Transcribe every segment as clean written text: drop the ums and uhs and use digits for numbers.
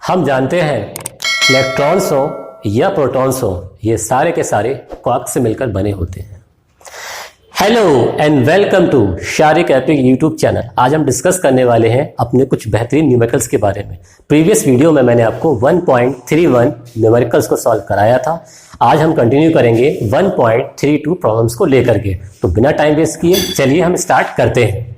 हम जानते हैं इलेक्ट्रॉन्स हो या प्रोटॉन्स हो, ये सारे के सारे क्वार्क से मिलकर बने होते हैं। Hello and welcome to Shariq epic YouTube channel. आज हम डिस्कस करने वाले हैं अपने कुछ बेहतरीन न्यूमेरिकल्स के बारे में। प्रीवियस वीडियो में मैंने आपको 1.31 न्यूमेरिकल्स को सॉल्व कराया था। आज हम कंटिन्यू करेंगे 1.32 प्रॉब्लम्स को लेकर के। तो बिना टाइम वेस्ट किए चलिए हम स्टार्ट करते हैं।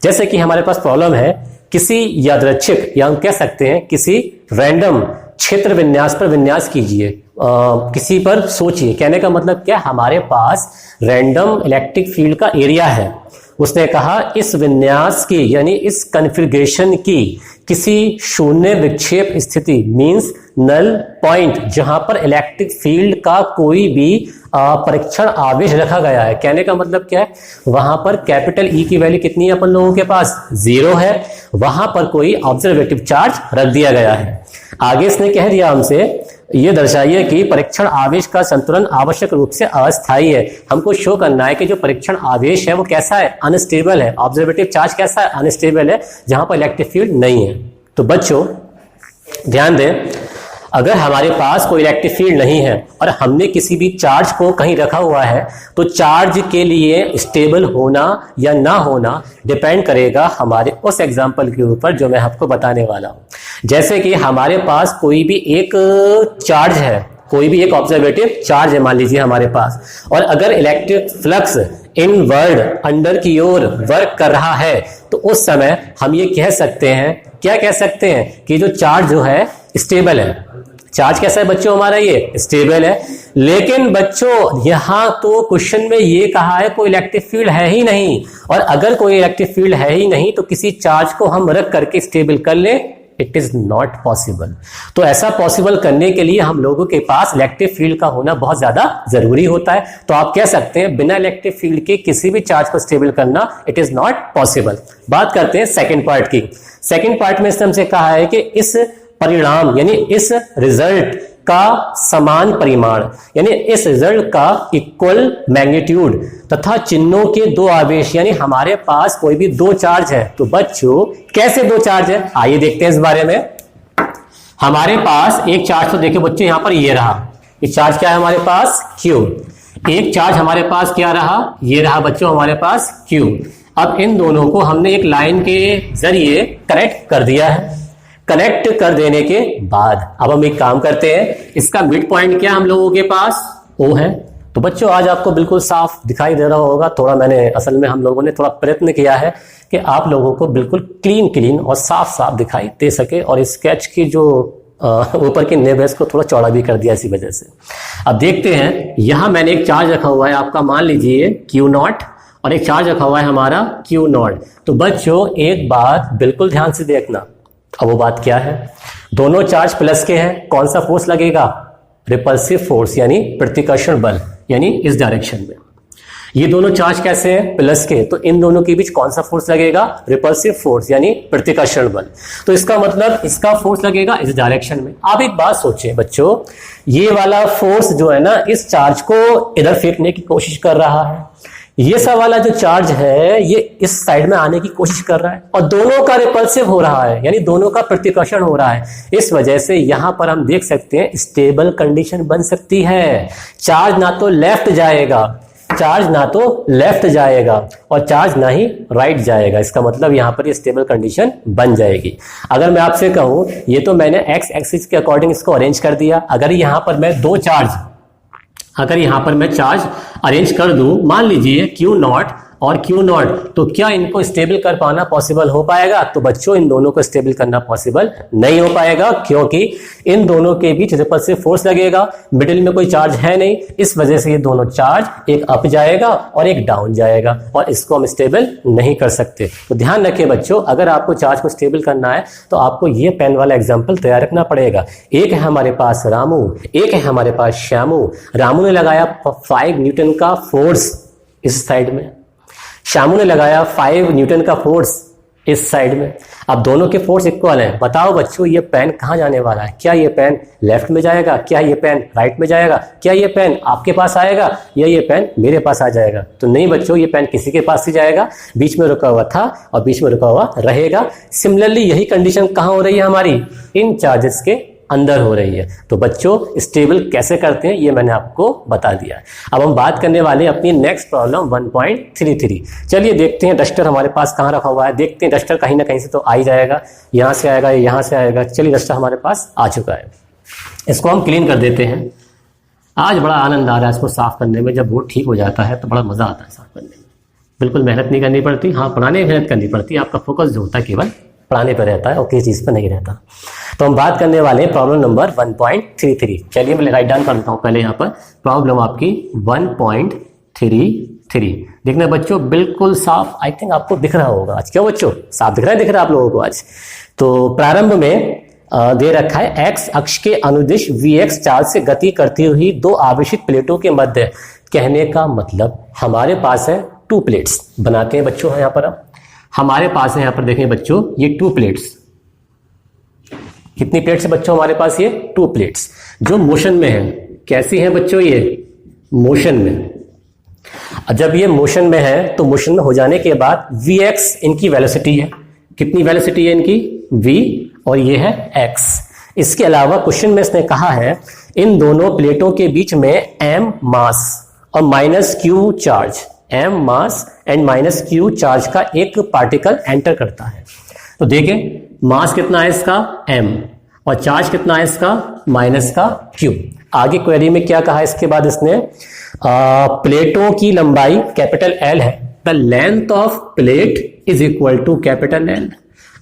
जैसे कि हमारे पास प्रॉब्लम है, किसी यादृच्छिक या हम कह सकते हैं किसी रैंडम क्षेत्र विन्यास पर विन्यास कीजिए। किसी पर सोचिए, कहने का मतलब क्या, हमारे पास रैंडम इलेक्ट्रिक फील्ड का एरिया है। उसने कहा इस विन्यास की यानी इस कॉन्फ़िगरेशन की किसी शून्य विक्षेप स्थिति मींस नल पॉइंट जहां पर इलेक्ट्रिक फील्ड का कोई भी परीक्षण आवेश रखा गया है। कहने का मतलब क्या है, वहां पर कैपिटल ई की वैल्यू कितनी है अपन लोगों के पास, 0 है। वहां पर कोई ऑब्जर्वेटिव चार्ज रख दिया गया है। आगे इसने कह दिया हमसे ये दर्शाइए कि परीक्षण आवेश का संतुलन आवश्यक रूप से अस्थायी है। हमको शो करना है कि जो परीक्षण आवेश है वो कैसा है, अनस्टेबल है। ऑब्जर्वेटिव चार्ज कैसा है, अनस्टेबल है, जहां पर इलेक्ट्रिक फील्ड नहीं है। तो बच्चों ध्यान दें, अगर हमारे पास कोई इलेक्ट्रिक फील्ड नहीं है और हमने किसी भी चार्ज को कहीं रखा हुआ है, तो चार्ज के लिए स्टेबल होना या ना होना डिपेंड करेगा हमारे उस एग्जांपल के ऊपर जो मैं आपको बताने वाला हूं। जैसे कि हमारे पास कोई भी एक चार्ज है, कोई भी एक ऑब्जर्वेटिव चार्ज है मान लीजिए हमारे पास, और अगर इलेक्ट्रिक फ्लक्स इनवर्ड अंदर की ओर वर्क कर रहा है, तो उस समय हम ये कह सकते हैं, क्या कह सकते हैं कि जो चार्ज जो है स्टेबल है। चार्ज कैसा है बच्चों हमारा, ये स्टेबल है। लेकिन बच्चों यहां तो क्वेश्चन में ये कहा है कोई इलेक्ट्रिक फील्ड है ही नहीं, और अगर कोई इलेक्ट्रिक फील्ड है ही नहीं तो किसी चार्ज को हम रख करके स्टेबल कर ले, इट इज नॉट पॉसिबल। तो ऐसा पॉसिबल करने के लिए हम लोगों के पास इलेक्ट्रिक फील्ड का होना बहुत ज्यादा जरूरी होता है। तो आप कह सकते हैं बिना इलेक्ट्रिक फील्ड के किसी भी चार्ज को स्टेबल करना इट इज नॉट पॉसिबल। बात करते हैं सेकंड पार्ट की। सेकंड पार्ट में इसने हमसे कहा है कि इस परिणाम यानी इस रिजल्ट का समान परिमाण यानी इस रिजल्ट का इक्वल मैग्नीट्यूड तथा चिन्हों के दो आवेश, यानी हमारे पास कोई भी दो चार्ज है। तो बच्चों कैसे दो चार्ज है, आइए देखते हैं इस बारे में। हमारे पास एक चार्ज तो देखिए बच्चों यहां पर ये रहा, ये चार्ज क्या है हमारे पास, Q। एक चार्ज हमारे पास क्या रहा, ये रहा बच्चों हमारे पास Q। अब इन दोनों को हमने एक लाइन के जरिए कनेक्ट कर दिया है। कनेक्ट कर देने के बाद अब हम एक काम करते हैं, इसका मिड पॉइंट क्या हम लोगों के पास O है। तो बच्चों आज आपको बिल्कुल साफ दिखाई दे रहा होगा। थोड़ा मैंने असल में हम लोगों ने थोड़ा प्रयत्न किया है कि आप लोगों को बिल्कुल क्लीन और साफ दिखाई दे सके, और स्केच की जो ऊपर की नेब है इसको थोड़ा चौड़ा भी कर दिया इसी वजह से। अब देखते हैं, यहां मैंने एक चार्ज रखा हुआ है आपका, मान लीजिए Q0, और एक चार्ज रखा हुआ है हमारा Q0। तो बच्चों एक बात बिल्कुल ध्यान से देखना। अब वो बात क्या है, दोनों चार्ज प्लस के हैं, कौन सा फोर्स लगेगा, रिपल्सिव फोर्स यानी प्रतिकर्षण बल, यानी इस डायरेक्शन में। ये दोनों चार्ज कैसे हैं, प्लस के, तो इन दोनों के बीच कौन सा फोर्स लगेगा, रिपल्सिव फोर्स यानी प्रतिकर्षण बल। तो इसका मतलब इसका फोर्स लगेगा इस डायरेक्शन में। आप एक बात सोचें बच्चों, ये वाला फोर्स जो है ना इस चार्ज को इधर फेंकने की कोशिश कर रहा है, ये सब वाला जो चार्ज है ये इस साइड में आने की कोशिश कर रहा है, और दोनों का रिपल्सिव हो रहा है यानी दोनों का प्रतिकर्षण हो रहा है। इस वजह से यहां पर हम देख सकते हैं स्टेबल कंडीशन बन सकती है। चार्ज ना तो लेफ्ट जाएगा और चार्ज ना ही राइट जाएगा। इसका मतलब यहां पर ये स्टेबल कंडीशन बन जाएगी। अगर मैं आपसे कहूं, ये तो मैंने एक्स एक्सिस के अकॉर्डिंग इसको अरेंज कर दिया। अगर यहां पर मैं चार्ज अरेंज कर दूं, मान लीजिए Q0 और Q0, तो क्या इनको स्टेबल कर पाना पॉसिबल हो पाएगा? तो बच्चों इन दोनों को स्टेबल करना पॉसिबल नहीं हो पाएगा, क्योंकि इन दोनों के बीच रिपल्सिव फोर्स लगेगा, मिडिल में कोई चार्ज है नहीं। इस वजह से ये दोनों चार्ज एक अप जाएगा और एक डाउन जाएगा, और इसको हम स्टेबल नहीं कर सकते। तो ध्यान रखिए बच्चों, अगर आपको चार्ज को स्टेबल करना है तो आपको ये पेन वाला एग्जाम्पल तैयार रखना पड़ेगा। एक है हमारे पास रामू, एक है हमारे पास श्यामू। रामू ने लगाया 5 न्यूटन का फोर्स इस साइड में, श्यामू ने लगाया 5 न्यूटन का फोर्स इस साइड में। अब दोनों के फोर्स इक्वल हैं। बताओ बच्चों ये पेन कहाँ जाने वाला है? क्या ये पेन लेफ्ट में जाएगा, क्या ये पेन राइट में जाएगा, क्या ये पेन आपके पास आएगा या ये पेन मेरे पास आ जाएगा? तो नहीं बच्चों, ये पेन किसी के पास ही जाएगा, बीच में रुका हुआ था और बीच में रुका हुआ रहेगा। सिमिलरली यही कंडीशन कहाँ हो रही है हमारी? इन चार्जेस के अंदर हो रही है। तो बच्चों स्टेबल कैसे करते हैं ये मैंने आपको बता दिया। अब हम बात करने वाले अपनी नेक्स्ट प्रॉब्लम 1.33। चलिए देखते हैं डस्टर हमारे पास कहाँ रखा हुआ है। देखते हैं डस्टर कहीं ना कहीं से तो आ ही जाएगा, यहाँ से आएगा, यहाँ से आएगा। चलिए डस्टर हमारे पास आ चुका है, इसको हम क्लीन कर देते हैं। आज बड़ा आनंद आ रहा है इसको साफ करने में। जब बोर्ड ठीक हो जाता है तो बड़ा मजा आता है साफ करने में। बिल्कुल मेहनत नहीं करनी पड़ती। हाँ, पढ़ाने में मेहनत करनी पड़ती है, आपका फोकस जो होता है केवल पढ़ाने पर रहता है और किसी चीज़ पर नहीं रहता। तो हम बात करने वाले हैं प्रॉब्लम नंबर 1.33। चलिए मैं राइट डाउन कर देता हूँ पहले यहाँ पर। प्रॉब्लम आपकी 1.33। देखना बच्चों बिल्कुल साफ, आई थिंक आपको दिख रहा होगा आज। क्यों बच्चों, साफ दिख रहा है आप लोगों को आज? तो प्रारंभ में दे रखा है एक्स अक्ष के अनुदिश Vx चार्ज से गति करती हुई दो आवेशित प्लेटों के मध्य। कहने का मतलब हमारे पास है 2 प्लेट्स। बनाते हैं बच्चों यहाँ पर। हमारे पास है यहाँ पर देखें बच्चों ये 2 प्लेट्स। कितनी प्लेट्स है बच्चों हमारे पास? ये 2 प्लेट्स जो मोशन में है। कैसी हैं बच्चों? ये मोशन में। जब ये मोशन में है तो मोशन में हो जाने के बाद Vx इनकी वेलोसिटी है। कितनी वेलोसिटी है इनकी? v, और ये है x। इसके अलावा क्वेश्चन में इसने कहा है इन दोनों प्लेटों के बीच में m मास और -q charge, m mass and -q charge का एक पार्टिकल एंटर करता है। तो देखें मास कितना है इसका? m, और चार्ज कितना है इसका? -q। आगे क्वेरी में क्या कहा इसके बाद इसने? प्लेटों की लंबाई कैपिटल L है। The length of plate is equal to capital L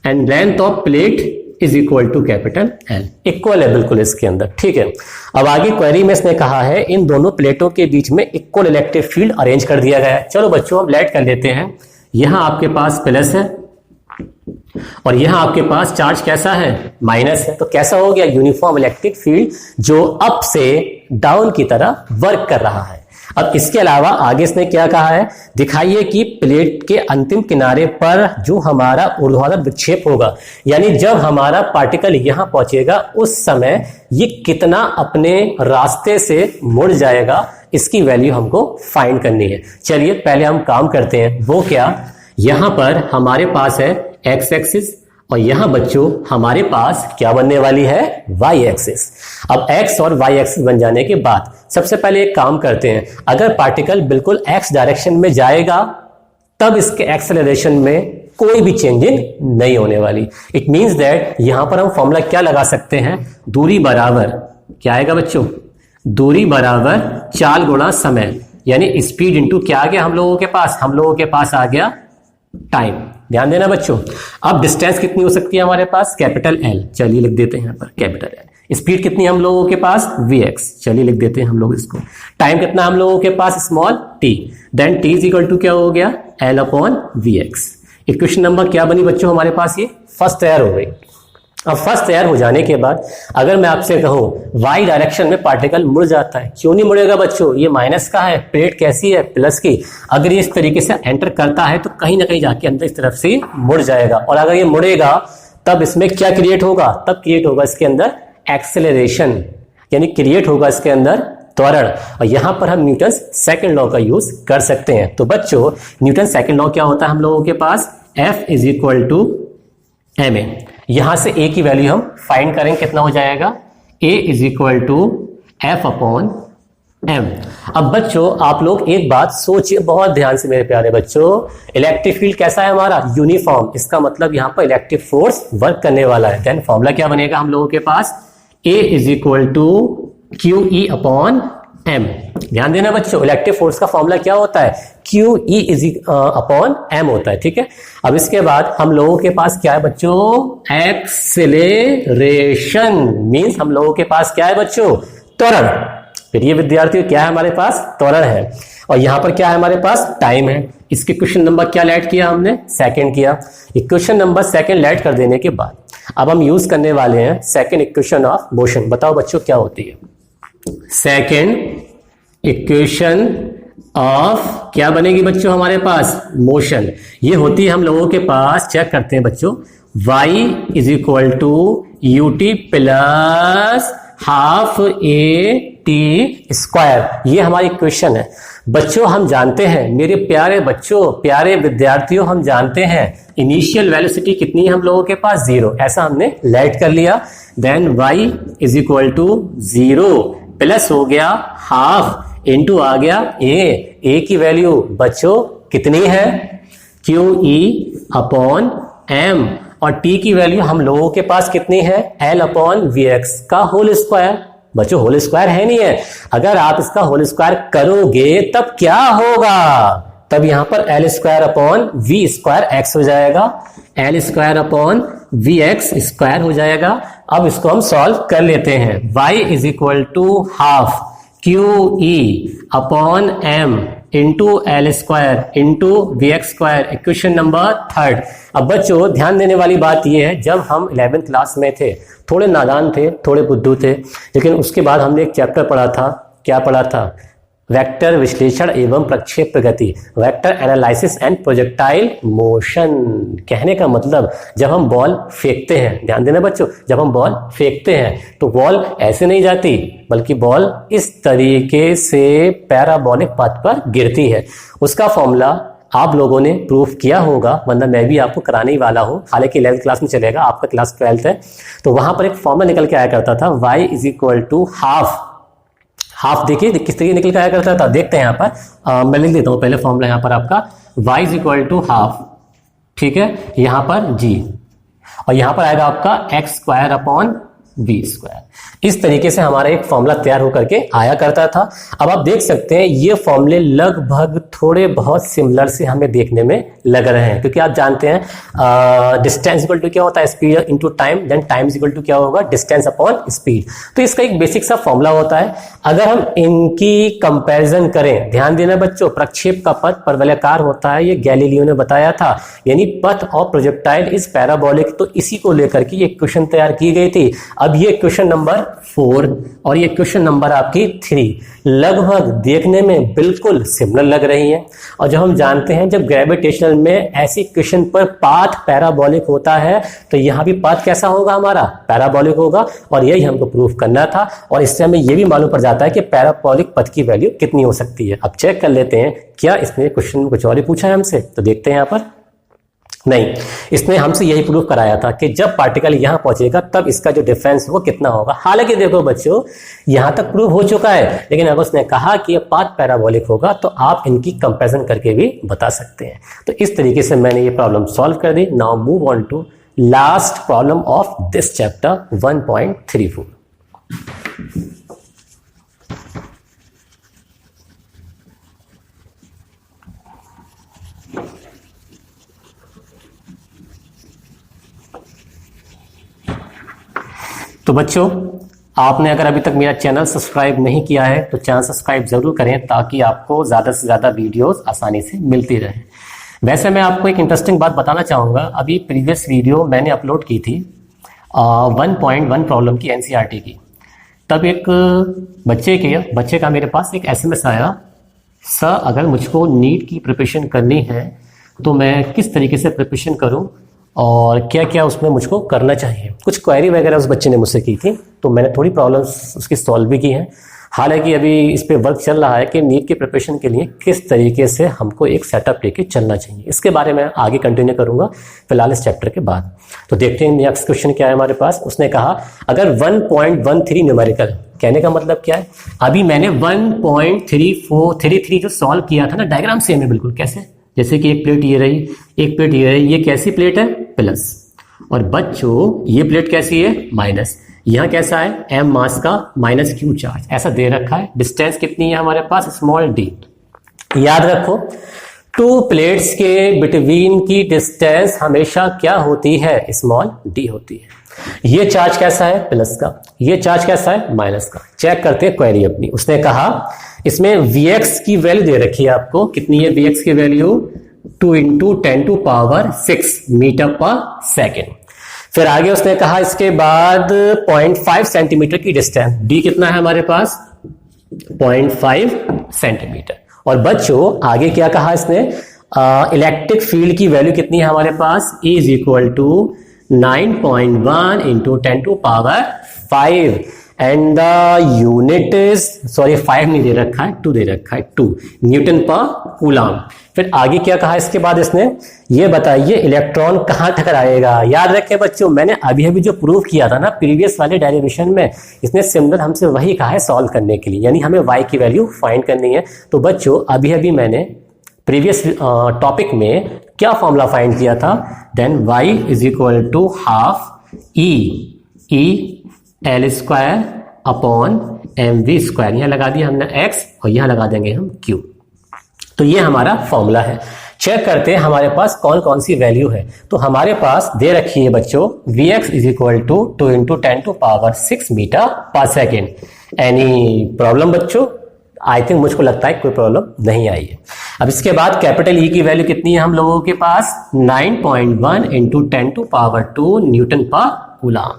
and length of plate is equal to capital L। Equal है बिल्कुल इसके अंदर, ठीक है। अब आगे क्वेरी में इसने कहा है इन दोनों प्लेटों के बीच में इक्वल इलेक्ट्रिक फील्ड अरेंज कर दिया गया है। चलो बच्चों अब लेट कर लेते हैं। यहां आपके पास प्लस है और यहां आपके पास चार्ज कैसा है? माइनस है। तो कैसा हो गया? यूनिफॉर्म इलेक्ट्रिक फील्ड जो अप से डाउन की तरह वर्क कर रहा है। अब इसके अलावा आगे इसने क्या कहा है? दिखाइए कि प्लेट के अंतिम किनारे पर जो हमारा ऊर्ध्वाधर विक्षेप होगा, यानी जब हमारा पार्टिकल यहां पहुंचेगा उस समय ये कितना अपने रास्ते से मुड़ जाएगा, इसकी वैल्यू हमको फाइंड करनी है। चलिए पहले हम काम करते हैं। वो क्या? यहां पर हमारे पास है एक्स एक्सिस और यहां बच्चों हमारे पास क्या बनने वाली है? Y axis. अब एक्स और वाई एक्सिस बन जाने के बाद सबसे पहले एक काम करते हैं। अगर पार्टिकल बिल्कुल एक्स डायरेक्शन में जाएगा तब इसके एक्सेलरेशन में कोई भी चेंजिंग नहीं होने वाली। इट मींस दैट यहां पर हम फॉर्मूला क्या लगा सकते हैं? दूरी बराबर क्या आएगा बच्चों? दूरी बराबर चाल गुणा समय, यानी स्पीड इंटू क्या आ गया हम लोगों के पास? हम लोगों के पास आ गया टाइम। ध्यान देना बच्चों। अब डिस्टेंस कितनी हो सकती है हमारे पास? Capital L। चलिए लिख देते हैं यहाँ पर कैपिटल L। स्पीड कितनी हम लोगों के पास? Vx। चलिए लिख देते हैं हम लोग इसको। टाइम कितना हम लोगों के पास? Small t। Then t is equal to क्या हो गया? L upon Vx। Equation number क्या बनी बच्चों हमारे पास? ये फर्स्ट तैयार हो गई। अब फर्स्ट तैयार हो जाने के बाद अगर मैं आपसे कहूं वाई डायरेक्शन में पार्टिकल मुड़ जाता है, क्यों नहीं मुड़ेगा बच्चों? ये माइनस का है, प्लेट कैसी है? प्लस की। अगर ये इस तरीके से एंटर करता है तो कहीं ना कहीं जाके अंदर इस तरफ से मुड़ जाएगा, और अगर ये मुड़ेगा तब इसमें क्या क्रिएट होगा? तब क्रिएट होगा इसके अंदर एक्सेलरेशन, यानी क्रिएट होगा इसके अंदर त्वरण। और यहां पर हम न्यूटन सेकंड लॉ का यूज कर सकते हैं। तो बच्चों न्यूटन सेकंड लॉ क्या होता है हम लोगों के पास? F is equal to ma। यहां से a की वैल्यू हम फाइंड करेंगे, कितना हो जाएगा? a is equal to F upon m। अब बच्चों आप लोग एक बात सोचिए बहुत ध्यान से मेरे प्यारे बच्चों। इलेक्ट्रिक फील्ड कैसा है हमारा? यूनिफॉर्म। इसका मतलब यहां पर इलेक्ट्रिक फोर्स वर्क करने वाला है। देन फॉर्मूला क्या बनेगा हम लोगों के पास? a is equal to QE upon m। ध्यान देना बच्चों, इलेक्ट्रिक फोर्स का फॉर्मूला क्या होता है? QE इज अपॉन m होता है, ठीक है। अब इसके बाद हम लोगों के पास क्या है बच्चों? एक्सेलरेशन। मींस हम लोगों के पास क्या है बच्चों? त्वरण। फिर ये विद्यार्थियों क्या है हमारे पास? त्वरण है। और यहां पर क्या है हमारे पास? टाइम है। इसके क्वेश्चन नंबर क्या लेट किया हमने? सेकंड किया। इक्वेशन नंबर सेकंड लेट कर देने के बाद अब हम यूज करने वाले हैं सेकंड इक्वेशन ऑफ मोशन। बताओ बच्चों क्या होती है सेकंड इक्वेशन ऑफ क्या बनेगी बच्चों हमारे पास, मोशन। ये होती है हम लोगों के पास, चेक करते हैं बच्चों, y is equal to U T plus half A T square. ये हमारी इक्वेशन है बच्चों। हम जानते हैं मेरे प्यारे बच्चों, प्यारे विद्यार्थियों, हम जानते हैं इनिशियल वेलोसिटी कितनी है हम लोगों के पास, 0। ऐसा हमने लेट कर लिया। Then y is equal to 0 plus हो गया हाफ इंटू आ गया a की वैल्यू बच्चों कितनी है, क्यू ई अपॉन एम, और t की वैल्यू हम लोगों के पास कितनी है, l अपॉन वी एक्स का होल स्क्वायर। बच्चों होल स्क्वायर है नहीं है, अगर आप इसका होल स्क्वायर करोगे तब क्या होगा, तब यहां पर L square upon V square X हो जाएगा, L square upon V X square हो जाएगा। अब इसको हम सॉल्व कर लेते हैं। y is equal to half Q E upon M into L square into V X square, equation number 3। अब बच्चों ध्यान देने वाली बात यह है, जब हम 11th क्लास में थे, थोड़े नादान थे, थोड़े बुद्धू थे, लेकिन उसके बाद हमने एक चैप्टर पढ़ा था, क्या पढ़ा था, वेक्टर विश्लेषण एवं प्रक्षेप प्रगति, vector analysis and projectile motion. कहने का मतलब जब हम बॉल फेंकते हैं, ध्यान देना बच्चों, जब हम बॉल फेंकते हैं तो बॉल ऐसे नहीं जाती, बल्कि बॉल इस तरीके से पैराबोलिक पथ पर गिरती है। उसका फॉर्मूला आप लोगों ने प्रूफ किया होगा, वरना मैं भी आपको कराने ही वाला हूं, हालांकि 11th क्लास में चलेगा, आपका क्लास 12th है। तो वहां पर एक फॉर्मूला निकल के आया करता था, y is equal to half देखिए किस तरीके निकल के आया करता था, देखते हैं यहाँ पर, मैं लिख देता हूँ पहले फॉर्मूला यहाँ पर आपका, y is equal to half, ठीक है, यहाँ पर g, और यहाँ पर आएगा आपका X square upon V square. इस तरीके से हमारा एक फॉर्मूला तैयार होकर के आया करता था। अब आप देख सकते हैं ये फॉर्मूले लगभग थोड़े बहुत सिमिलर से हमें देखने में लग रहे हैं, क्योंकि आप जानते हैं डिस्टेंस इक्वल टू क्या होता है, speed into time, then time equal to क्या होगा, डिस्टेंस अपॉन स्पीड। तो इसका एक बेसिक सा फॉर्मूला होता है। अगर हम इनकी कंपैरिजन करें, ध्यान देना बच्चों, प्रक्षेप का पथ परवलयाकार होता है, ये गैलीलियो ने बताया था, यानी path of projectile is parabolic. तो इसी को लेकर के ये क्वेश्चन तैयार की गई थी। अब ये क्वेश्चन नंबर 4 और ये क्वेश्चन नंबर आपकी 3 लगभग देखने में बिल्कुल सिमिलर लग रही हैं। और जो हम जानते हैं जब ग्रेविटेशनल में ऐसी क्वेश्चन पर पाथ पैराबोलिक होता है, तो यहाँ भी पाथ कैसा होगा, हमारा पैराबोलिक होगा, और यही हमको प्रूफ करना था। और इससे हमें यह भी मालूम पड़ जाता है कि पैराबोलिक पथ की वैल्यू कितनी हो सकती है। अब चेक कर लेते हैं क्या इसने क्वेश्चन में कुछ और ही पूछा है हमसे, तो देखते हैं यहाँ पर। नहीं, इसने हमसे यही प्रूफ कराया था कि जब पार्टिकल यहां पहुंचेगा तब इसका जो डिफरेंस है वो कितना होगा। हालांकि देखो बच्चों, यहां तक प्रूफ हो चुका है, लेकिन अगर उसने कहा कि ये पाथ पैराबोलिक होगा तो आप इनकी कंपैरिजन करके भी बता सकते हैं। तो इस तरीके से मैंने ये प्रॉब्लम सॉल्व कर दी। Now move on to last problem of this chapter 1.34। तो बच्चों, आपने अगर अभी तक मेरा चैनल सब्सक्राइब नहीं किया है तो चैनल सब्सक्राइब जरूर करें, ताकि आपको ज़्यादा से ज़्यादा वीडियोस आसानी से मिलती रहे। वैसे मैं आपको एक इंटरेस्टिंग बात बताना चाहूँगा। अभी प्रीवियस वीडियो मैंने अपलोड की थी 1.1 प्रॉब्लम की एनसीईआरटी की। तब एक बच्चे का मेरे पास एक एसएमएस आया, सर अगर मुझको नीट की प्रिपरेशन करनी है तो मैं किस तरीके से प्रिपरेशन करूँ और क्या क्या उसमें मुझको करना चाहिए। कुछ क्वेरी वगैरह उस बच्चे ने मुझसे की थी, तो मैंने थोड़ी प्रॉब्लम्स उसकी सॉल्व भी की हैं। हालांकि अभी इस पे वर्क चल रहा है कि नीट की प्रिपरेशन के लिए किस तरीके से हमको एक सेटअप लेके चलना चाहिए। इसके बारे में आगे कंटिन्यू करूंगा फिलहाल इस चैप्टर के बाद। तो देखते हैं नेक्स्ट क्वेश्चन क्या है हमारे पास। उसने कहा अगर 1.13 न्यूमेरिकल, कहने का मतलब क्या है, अभी मैंने 1.3433 जो सॉल्व किया था ना, डायग्राम सेम है बिल्कुल। कैसे, जैसे कि एक प्लेट ये रही, एक प्लेट ये रही, ये कैसी प्लेट है, प्लस, और बच्चों ये प्लेट कैसी है, माइनस। यहां कैसा है, m मास का माइनस q चार्ज, ऐसा दे रखा है। डिस्टेंस कितनी है हमारे पास, स्मॉल d। याद रखो, टू प्लेट्स के बिटवीन की डिस्टेंस हमेशा क्या होती है, स्मॉल d होती है। ये चार्ज कैसा है, प्लस का, ये चार्ज कैसा है, माइनस का। चेक करते हैं क्वेरी अपनी। उसने कहा इसमें Vx की वैल्यू दे रखी है आपको, कितनी है Vx की वैल्यू, 2 × 10⁻�6 मीटर पर सेकेंड। फिर आगे उसने कहा इसके बाद 0.5 सेंटीमीटर की डिस्टेंस, d कितना है हमारे पास, 0.5 सेंटीमीटर, और बच्चों आगे क्या कहा इसने, इलेक्ट्रिक फील्ड की वैल्यू कितनी है हमारे पास, E is equal to 9.1 into 10⁵ and the unit is, sorry 5 नहीं दे रखा है, 2 दे रखा है, 2 न्यूटन पर कूलम। फिर आगे क्या कहा इसके बाद इसने, ये बताइए इलेक्ट्रॉन कहाँ टकराएगा। याद रखें बच्चों, मैंने अभी अभी जो प्रूव किया था ना प्रीवियस वाले डेरिवेशन में, इसने सिंबल हमसे वही कहा है सॉल्व करने के लिए, यानी हमें y की वैल्यू फाइंड करनी है। तो बच्चों अभी अभी मैंने प्रीवियस टॉपिक में क्या फॉर्मूला फाइंड किया था, then y is equal to half E L square upon M V square, यहाँ लगा दिया हमने x और यहाँ लगा देंगे हम q। तो ये हमारा फॉर्मूला है। चेक करते हैं हमारे पास कौन कौन सी वैल्यू है। तो हमारे पास दे रखी है बच्चों Vx is equal to 2 into 10⁶ metre पर सेकेंड। एनी प्रॉब्लम बच्चों? आई थिंक मुझको लगता है कोई प्रॉब्लम नहीं आई है। अब इसके बाद कैपिटल ई की वैल्यू कितनी है हम लोगों के पास, 9.1 इंटू 10⁻² न्यूटन पर कूलम।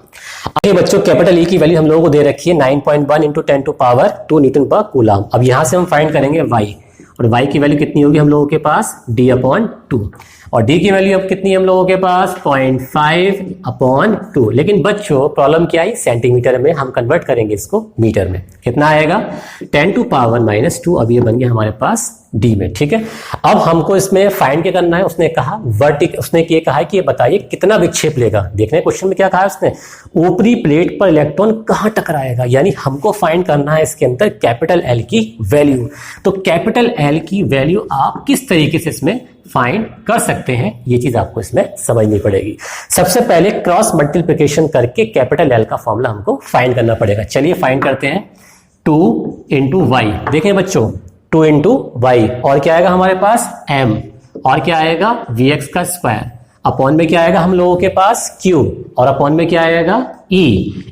आगे बच्चों कैपिटल ई की वैल्यू हम लोगों को दे रखी है 9.1 इंटू 10⁻² न्यूटन पर कूलम। अब यहां से हम फाइंड करेंगे वाई, और y की वैल्यू कितनी होगी हम लोगों के पास, d/2, और d की वैल्यू अब कितनी है हम लोगों के पास, 0.5/2। लेकिन बच्चों प्रॉब्लम क्या है, सेंटीमीटर में, हम कन्वर्ट करेंगे इसको मीटर में। कितना आएगा, 10⁻²। अब ये बन गया हमारे पास d में। ठीक है, अब हमको इसमें फाइंड क्या करना है, उसने कहा उसने ये कहा है कि ये बताइए कितना विक्षेप लेगा। देखने क्वेश्चन में क्या कहा है उसने, ऊपरी प्लेट पर इलेक्ट्रॉन कहाँ टकराएगा, यानी हमको फाइंड करना है इसके अंदर कैपिटल एल की वैल्यू। तो कैपिटल एल की वैल्यू आप किस तरीके से इसमें फाइंड कर सकते हैं, ये चीज आपको इसमें समझनी पड़ेगी। सबसे पहले क्रॉस मल्टीप्लिकेशन करके कैपिटल एल का फॉर्मूला हमको फाइंड करना पड़ेगा। चलिए फाइंड करते हैं। 2 इंटू वाई, देखें बच्चों 2 इंटू वाई, और क्या आएगा हमारे पास m, और क्या आएगा vx का स्क्वायर, अपॉन में क्या आएगा हम लोगों के पास q, और अपॉन में क्या आएगा e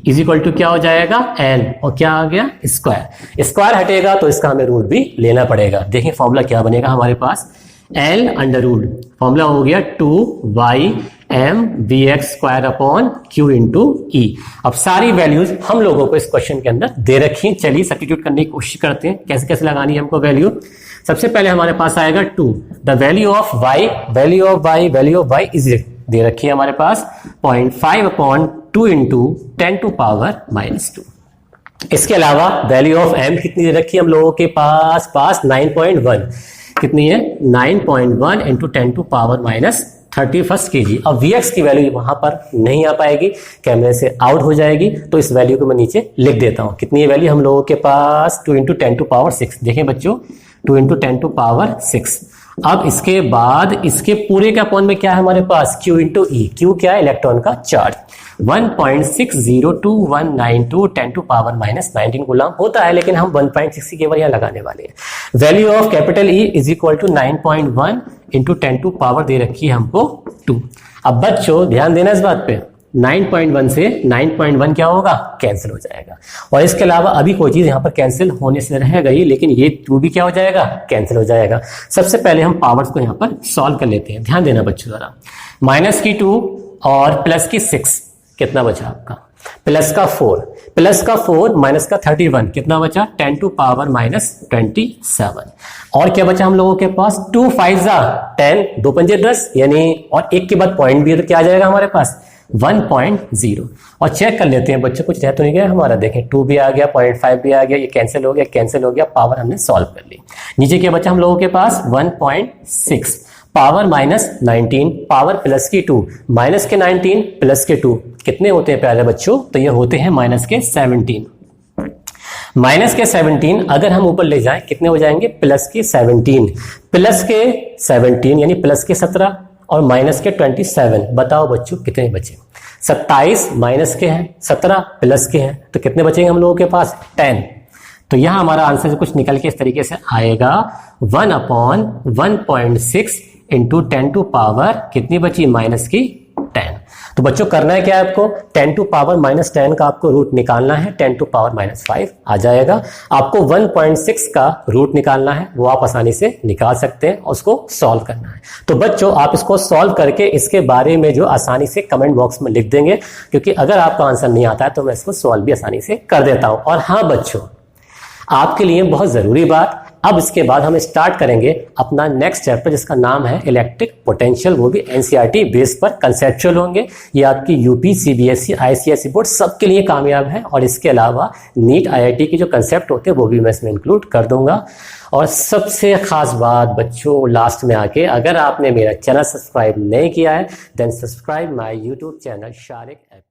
इज इक्वल टू क्या हो जाएगा l, और क्या आ गया स्क्वायर। स्क्वायर हटेगा तो इसका हमें रूट भी लेना पड़ेगा। देखिए फॉर्मूला क्या बनेगा हमारे पास, l अंडर रूट, फॉर्मूला हो गया 2y m vx square upon q into E. अब सारी वैल्यूज हम लोगों को इस क्वेश्चन के अंदर दे रखी हैं। चलिए सब्स्टिट्यूट करने की कोशिश करते हैं, कैसे कैसे लगानी है हमको वैल्यू। सबसे पहले हमारे पास आएगा 2, the value of y is they रखी है हमारे पास 0.5/2 इंटू 10⁻²। इसके अलावा वैल्यू ऑफ m कितनी दे रखी है हम लोगों के पास 9.1, कितनी है 9.1 इंटू 10⁻31 kg। अब Vx की वैल्यू वहां पर नहीं आ पाएगी, कैमरे से आउट हो जाएगी, तो इस वैल्यू को मैं नीचे लिख देता हूं। कितनी है वैल्यू हम लोगों के पास 2 इंटू 10⁻6। देखें बच्चों 2 इंटू 10⁻6। अब इसके बाद इसके पूरे का अपॉन में क्या है हमारे पास, Q इंटू ई। Q क्या है, इलेक्ट्रॉन का चार्ज। 1.602192 10⁻⁻19 कूलम होता है, लेकिन हम 1.6 की केवल यहाँ लगाने वाले हैं। Value of capital E is equal to 9.1 into 10⁻ दे रखी है हमको 2। अब बच्चों ध्यान देना इस बात पे, 9.1 से 9.1 क्या होगा, कैंसिल हो जाएगा। और इसके अलावा अभी कोई चीज यहाँ पर कैंसिल होने से रह गई, लेकिन ये 2 भी क्या हो जाएगा, कैंसिल हो जाएगा। सबसे पहले हम पावर्स को यहाँ पर सॉल्व कर लेते हैं। ध्यान देना बच्चों जरा, माइनस की 2 और प्लस की 6, कितना बचा आपका, प्लस का 4 माइनस का 31, कितना बचा 10⁻⁻27। और क्या बचा हम लोगों के पास, 2 5 10, 2 पंजे 10, यानी और एक के बाद पॉइंट भी है तो क्या आ जाएगा हमारे पास 1.0। और चेक कर लेते हैं बच्चों कुछ रह तो नहीं गया हमारा, देखें 2 भी आ गया, 0.5 भी आ गया, ये कैंसिल हो गया, पावर हमने सॉल्व कर ली। नीचे क्या बचा हम लोगों के पास 1.6, पावर -19, पावर प्लस की 2, माइनस के 19 प्लस के 2, कितने होते हैं प्यारे बच्चों, तो ये होते हैं माइनस के 17। माइनस के 17 अगर हम ऊपर ले जाएं कितने हो जाएंगे, प्लस के 17, प्लस के 17 यानी प्लस के 17 और माइनस के 27। बताओ बच्चों कितने बचे, 27 माइनस के हैं, 17 प्लस के हैं, तो कितने बचेंगे हम लोगों के पास 10। तो यहां हमारा आंसर कुछ निकल के इस तरीके से आएगा 1/1.6 इंटू 10⁻, कितनी बची माइनस की 10। तो बच्चों करना है क्या है आपको, 10⁻−10 का आपको रूट निकालना है, 10⁻−5 आ जाएगा। आपको 1.6 का रूट निकालना है, वो आप आसानी से निकाल सकते हैं, और उसको सॉल्व करना है। तो बच्चों आप इसको सॉल्व करके इसके बारे में जो आसानी से कमेंट बॉक्स में लिख देंगे, क्योंकि अगर आपका आंसर नहीं आता है तो मैं इसको सॉल्व भी आसानी से कर देता हूं। और हाँ बच्चों, आपके लिए बहुत जरूरी बात, अब इसके बाद हम स्टार्ट करेंगे अपना नेक्स्ट चैप्टर जिसका नाम है इलेक्ट्रिक पोटेंशियल, वो भी एनसीईआरटी बेस पर कंसेप्चुअल होंगे। ये आपकी यूपी, सीबीएसई, आईसीएसई बोर्ड सबके लिए कामयाब है। और इसके अलावा नीट, आईआईटी के जो कंसेप्ट होते हैं वो भी मैं इसमें इंक्लूड कर दूंगा। और सबसे खास बात बच्चों, लास्ट में आके, अगर आपने मेरा चैनल सब्सक्राइब नहीं किया है then subscribe my YouTube channel Shariq AP.